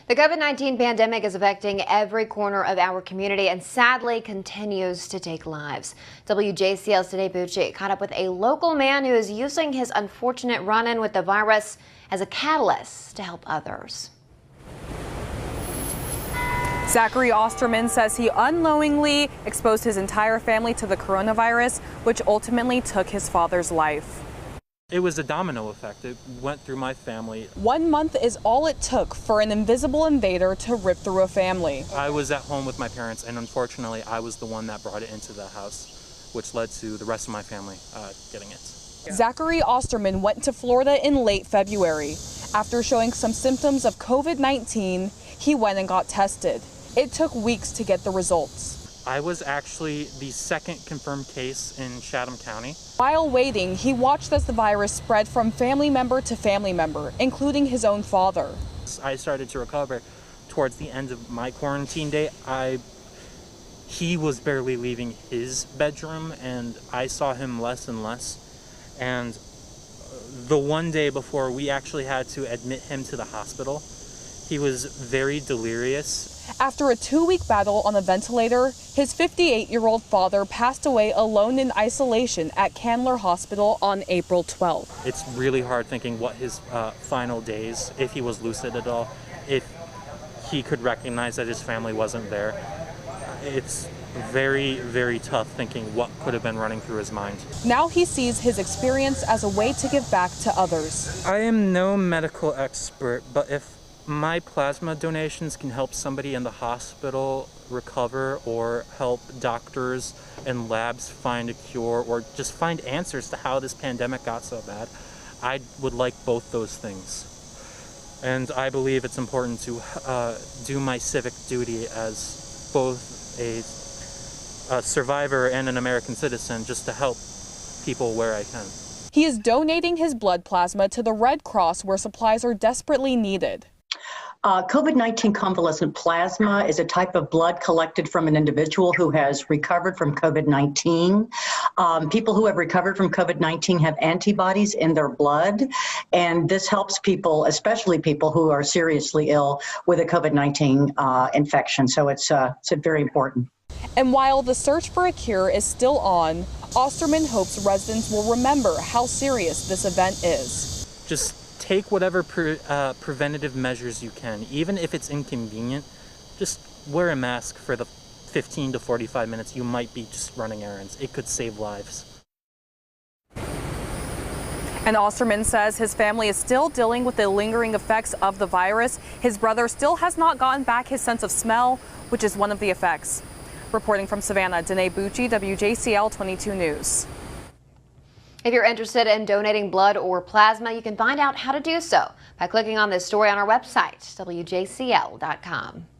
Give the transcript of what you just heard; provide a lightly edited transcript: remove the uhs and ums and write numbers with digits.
The COVID-19 pandemic is affecting every corner of our community and sadly continues to take lives. WJCL's Danae Bucci caught up with a local man who is using his unfortunate run-in with the virus as a catalyst to help others. Zachary Osterman says he unknowingly exposed his entire family to the coronavirus, which ultimately took his father's life. It was a domino effect. It went through my family. 1 month is all it took for an invisible invader to rip through a family. I was at home with my parents, and unfortunately, I was the one that brought it into the house, which led to the rest of my family getting it. Zachary Osterman went to Florida in late February. After showing some symptoms of COVID-19, he went and got tested. It took weeks to get the results. I was actually the second confirmed case in Chatham County. While waiting, he watched as the virus spread from family member to family member, including his own father. I started to recover towards the end of my quarantine day. He was barely leaving his bedroom, and I saw him less and less. And the one day before we actually had to admit him to the hospital, he was very delirious. After a 2-week battle on a ventilator, his 58-year-old father passed away alone in isolation at Candler Hospital on April 12th. It's really hard thinking what his final days, if he was lucid at all, if he could recognize that his family wasn't there. It's very, very tough thinking what could have been running through his mind. Now he sees his experience as a way to give back to others. I am no medical expert, but if my plasma donations can help somebody in the hospital recover or help doctors and labs find a cure or just find answers to how this pandemic got so bad, I would like both those things. And I believe it's important to do my civic duty as both a survivor and an American citizen, just to help people where I can. He is donating his blood plasma to the Red Cross, where supplies are desperately needed. COVID-19 convalescent plasma is a type of blood collected from an individual who has recovered from COVID-19. People who have recovered from COVID-19 have antibodies in their blood, and this helps people, especially people who are seriously ill with a COVID-19 infection. So it's very important. And while the search for a cure is still on, Osterman hopes residents will remember how serious this event is. Just take whatever preventative measures you can. Even if it's inconvenient, just wear a mask for the 15 to 45 minutes you might be just running errands. It could save lives. And Osterman says his family is still dealing with the lingering effects of the virus. His brother still has not gotten back his sense of smell, which is one of the effects. Reporting from Savannah, Danae Bucci, WJCL 22 News. If you're interested in donating blood or plasma, you can find out how to do so by clicking on this story on our website, WJCL.com.